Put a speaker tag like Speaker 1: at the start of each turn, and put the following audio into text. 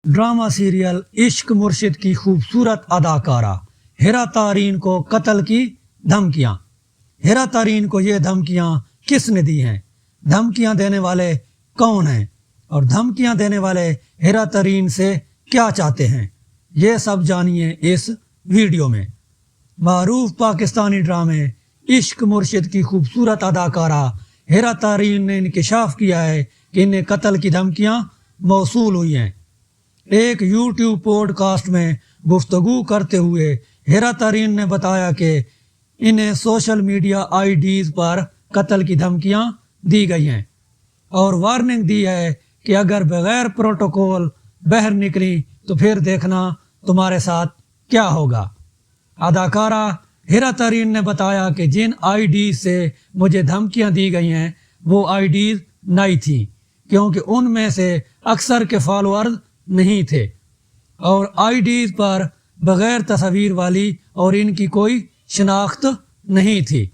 Speaker 1: Drama serial عشق مرشد کی خوبصورت اداکارہ ہیرا تارین کو قتل کی دھمکیاں۔ ہیرا تارین کو یہ دھمکیاں کس نے دی ہیں؟ دھمکیاں دینے والے کون ہیں؟ اور دھمکیاں دینے والے ہیرا تارین سے کیا چاہتے ہیں؟ یہ سب جانیے اس ویڈیو میں۔ معروف پاکستانی ڈرامے عشق مرشد کی خوبصورت اداکارہ ہیرا تارین نے انکشاف کیا ہے کہ انہیں قتل کی دھمکیاں موصول ہوئی ہیں۔ ایک یوٹیوب پوڈ کاسٹ میں گفتگو کرتے ہوئے ہیرا تارین نے بتایا کہ انہیں سوشل میڈیا آئی ڈیز پر قتل کی دھمکیاں دی گئی ہیں اور وارننگ دی ہے کہ اگر بغیر پروٹوکول باہر نکلی تو پھر دیکھنا تمہارے ساتھ کیا ہوگا۔ اداکارہ ہیرا تارین نے بتایا کہ جن آئی ڈیز سے مجھے دھمکیاں دی گئی ہیں وہ آئی ڈیز نئی تھیں کیونکہ ان میں سے اکثر کے فالوورز نہیں تھے اور آئی ڈیز پر بغیر تصاویر والی اور ان کی کوئی شناخت نہیں تھی۔